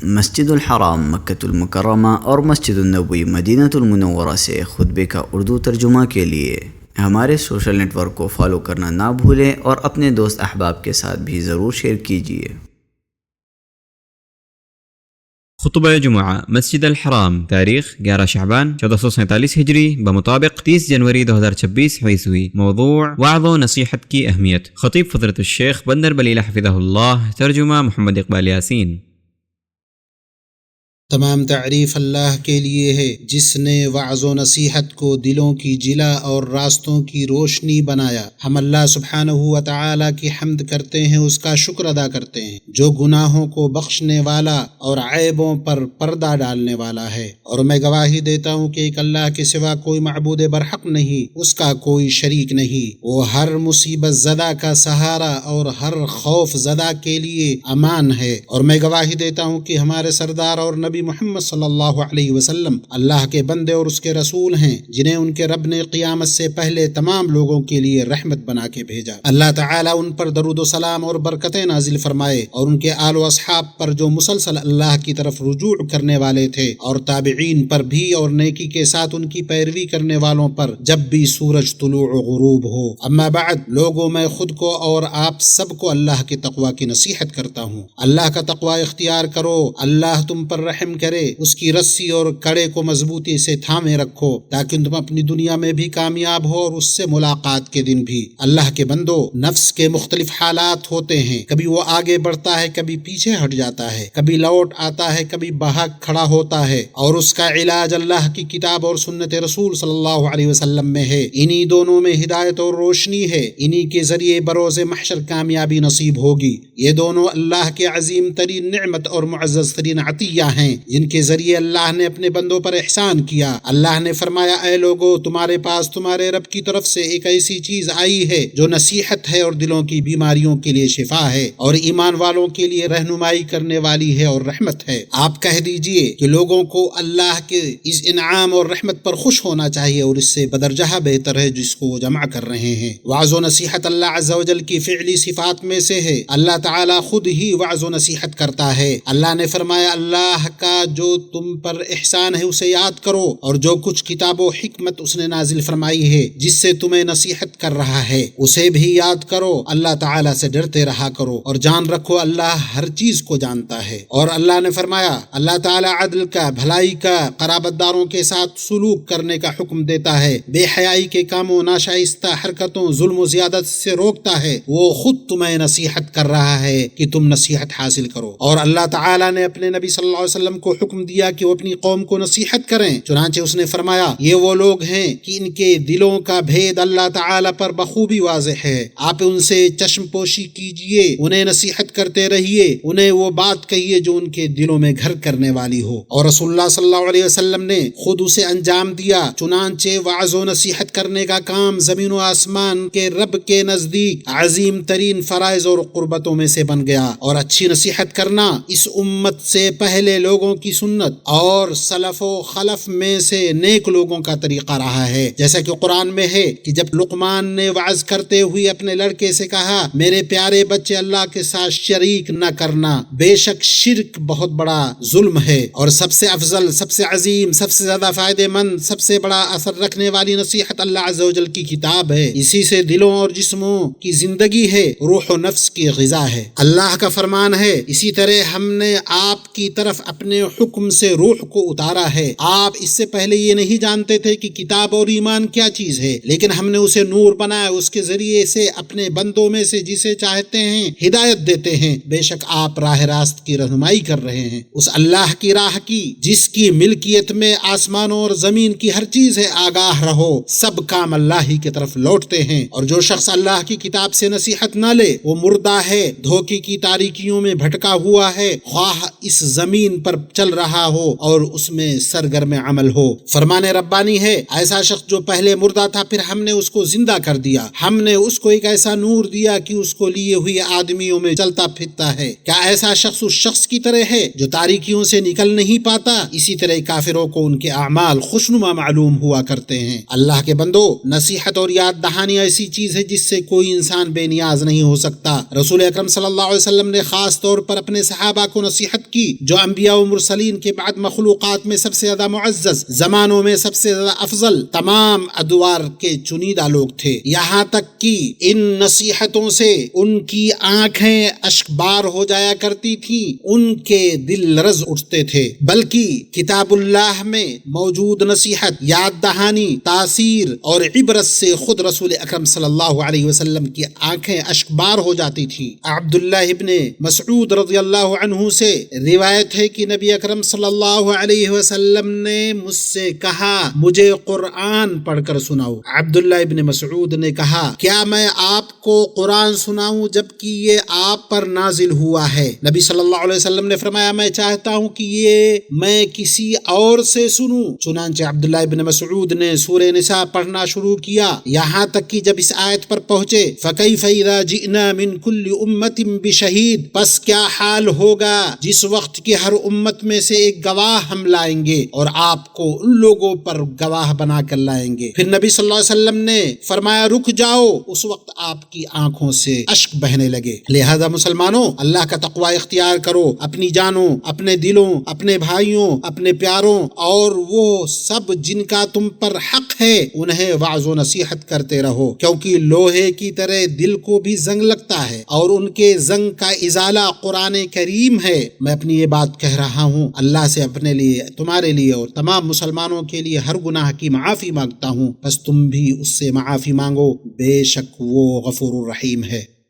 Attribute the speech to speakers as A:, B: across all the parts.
A: مسجد الحرام مکۃ المکرمہ اور مسجد النبوی مدینہ المنورہ سے خطبے کا اردو ترجمہ کے لیے ہمارے سوشل نیٹ ورک کو فالو کرنا نہ بھولیں اور اپنے دوست احباب کے ساتھ بھی ضرور شیئر کیجیے۔
B: خطبہ جمعہ مسجد الحرام، تاریخ 11 شعبان 1447 ہجری بمطابق 30 جنوری 2026 عیسوی۔ موضوع وعظ و نصیحت کی اہمیت۔ خطیب فضیلۃ الشیخ بندر بلیلہ حفظہ اللہ، ترجمہ محمد اقبال یاسین۔
C: تمام تعریف اللہ کے لیے ہے جس نے وعظ و نصیحت کو دلوں کی جلا اور راستوں کی روشنی بنایا۔ ہم اللہ سبحانہ و تعالی کی حمد کرتے ہیں، اس کا شکر ادا کرتے ہیں جو گناہوں کو بخشنے والا اور عیبوں پر پردہ ڈالنے والا ہے، اور میں گواہی دیتا ہوں کہ ایک اللہ کے سوا کوئی معبود برحق نہیں، اس کا کوئی شریک نہیں۔ وہ ہر مصیبت زدہ کا سہارا اور ہر خوف زدہ کے لیے امان ہے، اور میں گواہی دیتا ہوں کہ ہمارے سردار اور نبی محمد صلی اللہ علیہ وسلم اللہ کے بندے اور اس کے رسول ہیں، جنہیں ان کے رب نے قیامت سے پہلے تمام لوگوں کے لیے رحمت بنا کے بھیجا۔ اللہ تعالیٰ ان پر درود و سلام اور برکتیں نازل فرمائے، اور ان کے آل و اصحاب پر جو مسلسل اللہ کی طرف رجوع کرنے والے تھے، اور تابعین پر بھی، اور نیکی کے ساتھ ان کی پیروی کرنے والوں پر جب بھی سورج طلوع و غروب ہو۔ اما بعد، لوگوں، میں خود کو اور آپ سب کو اللہ کے تقوی کی نصیحت کرتا ہوں۔ اللہ کا تقوی اختیار کرو، اللہ تم پر رحم کرے، اس کی رسی اور کڑے کو مضبوطی سے تھامے رکھو تاکہ تم اپنی دنیا میں بھی کامیاب ہو اور اس سے ملاقات کے دن بھی۔ اللہ کے بندو، نفس کے مختلف حالات ہوتے ہیں، کبھی وہ آگے بڑھتا ہے، کبھی پیچھے ہٹ جاتا ہے، کبھی لوٹ آتا ہے، کبھی بھاگ کھڑا ہوتا ہے، اور اس کا علاج اللہ کی کتاب اور سنت رسول صلی اللہ علیہ وسلم میں ہے۔ انہی دونوں میں ہدایت اور روشنی ہے، انہی کے ذریعے بروز محشر کامیابی نصیب ہوگی۔ یہ دونوں اللہ کے عظیم ترین نعمت اور معزز ترین عطیہ ہیں جن کے ذریعے اللہ نے اپنے بندوں پر احسان کیا۔ اللہ نے فرمایا، اے لوگو، تمہارے پاس تمہارے رب کی طرف سے ایک ایسی چیز آئی ہے جو نصیحت ہے اور دلوں کی بیماریوں کے لیے شفا ہے، اور ایمان والوں کے لیے رہنمائی کرنے والی ہے اور رحمت ہے۔ آپ کہہ دیجئے کہ لوگوں کو اللہ کے اس انعام اور رحمت پر خوش ہونا چاہیے، اور اس سے بدرجہ بہتر ہے جس کو وہ جمع کر رہے ہیں۔ وعظ و نصیحت اللہ عز و جل کی فعلی صفات میں سے ہے۔ اللہ تعالیٰ خود ہی وعظ و نصیحت کرتا ہے۔ اللہ نے فرمایا، اللہ کا جو تم پر احسان ہے اسے یاد کرو، اور جو کچھ کتاب و حکمت اس نے نازل فرمائی ہے جس سے تمہیں نصیحت کر رہا ہے اسے بھی یاد کرو۔ اللہ تعالیٰ سے ڈرتے رہا کرو، اور جان رکھو اللہ ہر چیز کو جانتا ہے۔ اور اللہ نے فرمایا، اللہ تعالیٰ عدل کا، بھلائی کا، قرابت داروں کے ساتھ سلوک کرنے کا حکم دیتا ہے، بے حیائی کے کاموں، ناشائستہ حرکتوں، ظلم و زیادت سے روکتا ہے۔ وہ خود تمہیں نصیحت کر رہا ہے کہ تم نصیحت حاصل کرو۔ اور اللہ تعالیٰ نے اپنے نبی صلی اللہ علیہ وسلم کو حکم دیا کہ وہ اپنی قوم کو نصیحت کریں، چنانچہ اس نے فرمایا، یہ وہ لوگ ہیں کہ ان کے دلوں کا بھید اللہ تعالیٰ پر بخوبی واضح ہے۔ آپ ان سے چشم پوشی کیجئے، انہیں نصیحت کرتے رہیے، انہیں وہ بات کہیے جو ان کے دلوں میں گھر کرنے والی ہو۔ اور رسول اللہ صلی اللہ علیہ وسلم نے خود اسے انجام دیا، چنانچہ وعظ و نصیحت کرنے کا کام زمین و آسمان کے رب کے نزدیک عظیم ترین فرائض اور قربتوں میں سے بن گیا۔ اور اچھی نصیحت کرنا اس امت سے پہلے لوگوں کی سنت اور سلف و خلف میں سے نیک لوگوں کا طریقہ رہا ہے، جیسا کہ قرآن میں ہے کہ جب لقمان نے وعظ کرتے ہوئے اپنے لڑکے سے کہا، میرے پیارے بچے، اللہ کے ساتھ شریک نہ کرنا، بے شک شرک بہت بڑا ظلم ہے، اور سب سے افضل، سب سے عظیم، سب سے زیادہ فائدہ مند، سب سے بڑا اثر رکھنے والی نصیحت اللہ عز و جل کی کتاب ہے، اسی سے دلوں اور جسموں کی زندگی ہے، روح و نفس کی غذا ہے۔ اللہ کا فرمان ہے، اسی طرح ہم نے آپ کی طرف اپنے حکم سے روح کو اتارا ہے۔ آپ اس سے پہلے یہ نہیں جانتے تھے کہ کتاب اور ایمان کیا چیز ہے، لیکن ہم نے اسے نور بنایا، اس کے ذریعے سے اپنے بندوں میں سے جسے چاہتے ہیں ہدایت دیتے ہیں۔ بے شک آپ راہ راست کی رہنمائی کر رہے ہیں، اس اللہ کی راہ کی جس کی ملکیت میں آسمانوں اور زمین کی ہر چیز ہے۔ آگاہ رہو، سب کام اللہ ہی کی طرف لوٹتے ہیں، اور جو شخص اللہ کی کتاب سے نصیحت نہ لے وہ مردہ ہے، دھوکے کی تاریکیوں میں بھٹکا ہوا ہے، خواہ اس زمین پر چل رہا ہو اور اس میں سرگرم عمل ہو۔ فرمان ربانی ہے، ایسا شخص جو پہلے مردہ تھا پھر ہم نے اس کو زندہ کر دیا، ہم نے اس کو ایک ایسا نور دیا کہ اس کو لیے ہوئے آدمیوں میں چلتا پھرتا ہے۔ کیا ایسا شخص اس شخص کی طرح ہے جو تاریکیوں سے نکل نہیں پاتا؟ اسی طرح کافروں کو ان کے اعمال خوشنما معلوم ہوا کرتے ہیں۔ اللہ کے بندو، نصیحت اور یاد دہانی ایسی چیز ہے جس سے کوئی انسان بے نیاز نہیں ہو سکتا۔ رسول اکرم صلی اللہ علیہ وسلم نے خاص طور پر اپنے صحابہ کو نصیحت کی جو انبیاء و مرسلین کے بعد مخلوقات میں سب سے زیادہ معزز، زمانوں میں سب سے زیادہ افضل، تمام ادوار کے چنیدہ لوگ تھے، یہاں تک کہ ان نصیحتوں سے ان کی آنکھیں اشکبار ہو جایا کرتی تھیں، ان کے دل لرز اٹھتے تھے۔ بلکہ کتاب اللہ میں موجود نصیحت، یاد دہانی، تاثیر اور عبرت سے خود رسول اکرم صلی اللہ علیہ وسلم کی آنکھیں اشکبار ہو جاتی تھیں۔ عبداللہ ابن مسعود رضی اللہ عنہ سے روایت ہے کہ نبی اکرم صلی اللہ علیہ وسلم نے مجھ سے کہا مجھے قرآن پڑھ کر سناؤ۔ عبداللہ ابن مسعود نے کہا کیا میں آپ کو قرآن سناؤں جبکہ یہ آپ پر نازل ہوا ہے؟ نبی صلی اللہ علیہ وسلم نے فرمایا میں چاہتا ہوں کہ یہ میں کسی اور سے سنوں۔ چنانچہ عبداللہ ابن مسعود نے سورہ نساء پڑھنا شروع کیا، یہاں تک کہ جب اس آیت پر پہنچے فَكَيْفَ إِذَا جِئْنَا مِنْ كُلِّ أُمَّةٍ بِشَهِيدٍ، پس کیا حال ہوگا جس وقت کہ ہر امت میں سے ایک گواہ ہم لائیں گے اور آپ کو ان لوگوں پر گواہ بنا کر لائیں گے۔ پھر نبی صلی اللہ علیہ وسلم نے فرمایا رک جاؤ، اس وقت آپ کی آنکھوں سے اشک بہنے لگے۔ لہذا مسلمانوں، اللہ کا تقوی اختیار کرو، اپنی جانوں، اپنے دلوں، اپنے بھائیوں، اپنے پیاروں اور وہ سب جن کا تم پر حق ہے انہیں وعظ و نصیحت کرتے رہو، کیونکہ لوہے کی طرح دل کو بھی زنگ لگتا ہے اور ان کے زنگ کا ازالہ قرآن کریم ہے۔ میں اپنی یہ بات کہہ رہا ہوں، اللہ سے اپنے لیے، تمہارے لیے اور تمام مسلمانوں کے لیے ہر گناہ کی معافی مانگتا ہوں، بس تم بھی اس سے معافی مانگو، بے شک وہ غفور الرحیم ہے۔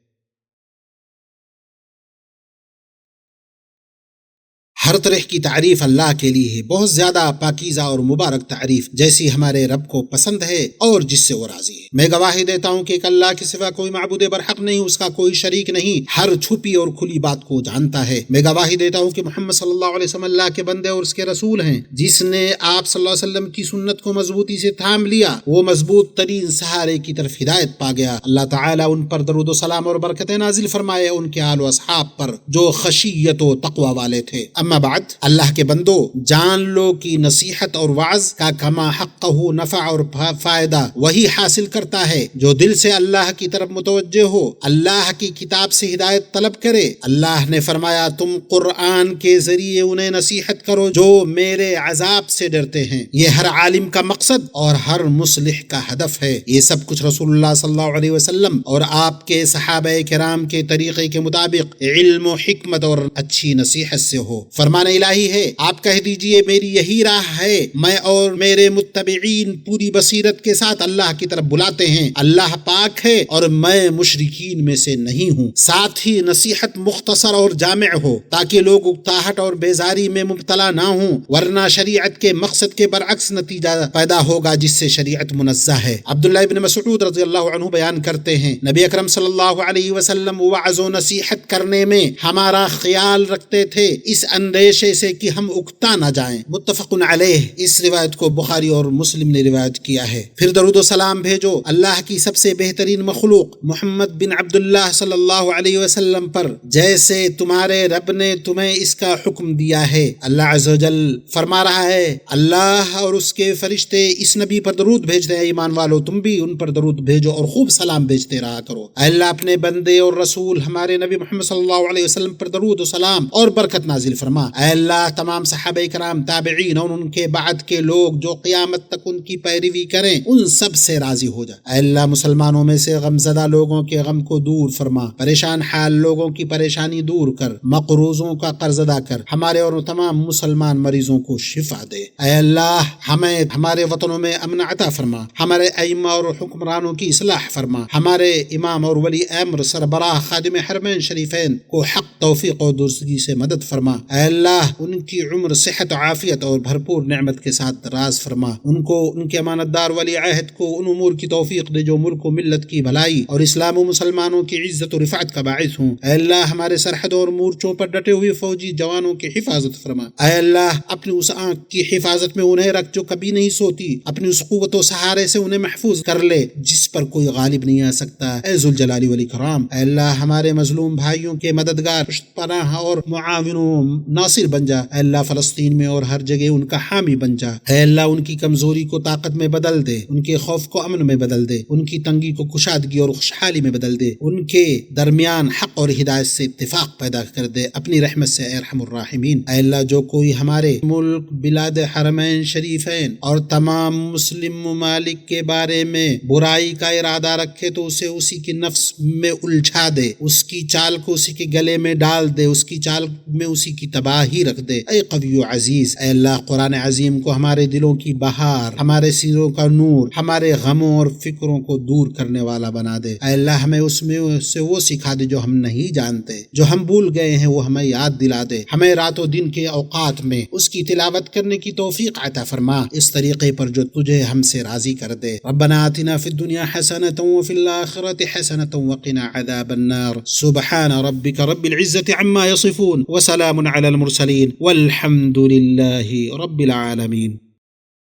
C: ہر طرح کی تعریف اللہ کے لیے ہے، بہت زیادہ پاکیزہ اور مبارک تعریف جیسی ہمارے رب کو پسند ہے اور جس سے وہ راضی ہے۔ میں گواہی دیتا ہوں کہ ایک اللہ کے سوا کوئی معبود برحق نہیں، اس کا کوئی شریک نہیں، ہر چھپی اور کھلی بات کو جانتا ہے۔ میں گواہی دیتا ہوں کہ محمد صلی اللہ علیہ وسلم اللہ کے بندے اور اس کے رسول ہیں۔ جس نے آپ صلی اللہ علیہ وسلم کی سنت کو مضبوطی سے تھام لیا وہ مضبوط ترین سہارے کی طرف ہدایت پا گیا۔ اللہ تعالیٰ ان پر درود و سلام اور برکتیں نازل فرمائے، ان کے آل و اصحاب پر جو خشیت و تقوی والے تھے۔ اما بعد، اللہ کے بندو، جان لو کہ نصیحت اور وعظ کا کما حقہ نفع اور فائدہ وہی حاصل کرتا ہے جو دل سے اللہ کی طرف متوجہ ہو، اللہ کی کتاب سے ہدایت طلب کرے۔ اللہ نے فرمایا تم قرآن کے ذریعے انہیں نصیحت کرو جو میرے عذاب سے ڈرتے ہیں۔ یہ ہر عالم کا مقصد اور ہر مصلح کا ہدف ہے۔ یہ سب کچھ رسول اللہ صلی اللہ علیہ وسلم اور آپ کے صحابہ کرام کے طریقے کے مطابق علم و حکمت اور اچھی نصیحت سے ہو۔ فرمان الہی ہے، آپ کہہ دیجئے میری یہی راہ ہے، میں اور میرے متبعین پوری بصیرت کے ساتھ اللہ کی طرف بلاتے ہیں۔ اللہ پاک ہے اور میں مشرکین میں سے نہیں ہوں۔ ساتھ ہی نصیحت مختصر اور جامع ہو تاکہ لوگ اکتاہٹ اور بیزاری میں مبتلا نہ ہوں، ورنہ شریعت کے مقصد کے برعکس نتیجہ پیدا ہوگا جس سے شریعت منزہ ہے۔ عبداللہ ابن مسعود رضی اللہ عنہ بیان کرتے ہیں نبی اکرم صلی اللہ علیہ وسلم وعظ و نصیحت کرنے میں ہمارا خیال رکھتے تھے اس اندیشے سے کہ ہم اکتا نہ جائیں۔ متفق علیہ، اس روایت کو بخاری اور مسلم نے روایت کیا ہے۔ پھر درود و سلام بھیجو اللہ کی سب سے بہترین مخلوق محمد بن عبداللہ صلی اللہ علیہ وسلم پر، جیسے تمہارے رب نے تمہیں اس کا حکم دیا ہے۔ اللہ عز و جل فرما رہا ہے اللہ اور اس کے فرشتے اس نبی پر درود بھیجتے ہیں، ایمان والو تم بھی ان پر درود بھیجو اور خوب سلام بھیجتے رہا کرو۔ اے اللہ اپنے بندے اور رسول ہمارے نبی محمد صلی اللہ علیہ وسلم پر درود و سلام اور برکت نازل فرما۔ اے اللہ تمام صحابہ کرام، تابعین اور ان کے بعد کے لوگ جو قیامت تک ان کی پیروی کریں ان سب سے راضی ہو جا۔ اے اللہ مسلمانوں میں سے غم زدہ لوگوں کے غم کو دور فرما، پریشان حال لوگوں کی پریشانی دور کر، مقروضوں کا قرض ادا کر، ہمارے اور تمام مسلمان مریضوں کو شفا دے۔ اے اللہ ہمیں ہمارے وطنوں میں امن عطا فرما، ہمارے ائمہ اور حکمرانوں کی اصلاح فرما، ہمارے امام اور ولی امر سربراہ خادم حرمین شریفین کو حق توفیق اور درستگی سے مدد فرما۔ اے اللہ ان کی عمر صحت و عافیت اور بھرپور نعمت کے ساتھ دراز فرما، ان کو ان کے امانت دار ولی عہد کو ان امور کی توفیق دے جو ملک و ملت کی بھلائی اور اسلام و مسلمانوں کی عزت و رفعت کا باعث ہوں۔ اے اللہ ہمارے سرحدوں اور مورچوں پر ڈٹے ہوئے فوجی جوانوں کی حفاظت فرما۔ اے اللہ اپنی اس آنکھ کی حفاظت میں انہیں رکھ جو کبھی نہیں سوتی، اپنی اس قوت و سہارے سے انہیں محفوظ کر لے جس پر کوئی غالب نہیں آ سکتا۔ اے ذوالجلال والاکرام، اے اللہ ہمارے مظلوم بھائیوں کے مددگار، پشت پناہ اور معاون و ناصر بن جا۔ اے اللہ فلسطین میں اور ہر جگہ ان کا حامی بن جا۔ اے اللہ ان کی کمزوری کو طاقت میں بدل دے، ان کے خوف کو امن میں بدل دے، ان کی تنگی کو کشادگی اور خوشحالی میں بدل دے، ان کے درمیان حق اور ہدایت سے اتفاق پیدا کر دے اپنی رحمت سے اے ارحم الراحمین۔ اے اللہ جو کوئی ہمارے ملک، بلاد حرمین شریفین اور تمام مسلم ممالک کے بارے میں برائی کا ارادہ رکھے تو اسے اسی کی نفس میں الجھا دے، اس کی چال کو اسی کے گلے میں ڈال دے، اس کی چال میں اسی کی تباہی رکھ دے۔ اے قوی و عزیز، اے اللہ قرآن عظیم کو ہمارے دلوں کی بہار، ہمارے سینوں کا نور، ہمارے غموں اور فکروں کو دور کرنے والا بنا دے۔ اے اللہ ہمیں اس میں سے وہ سکھا دے جو ہم نہیں جانتے، جو ہم بھول گئے ہیں وہ ہمیں یاد دلا دے، ہمیں رات و دن کے اوقات میں اس کی تلاوت کرنے کی توفیق عطا فرما اس طریقے پر جو تجھے ہم سے راضی کر دے۔ ربنا آتنا فی الدنیا حسنة وفی الآخرة حسنة وقنا عذاب النار۔ سبحان ربک رب العزة عما يصفون وسلام على المرسلين والحمد لله رب العالمين۔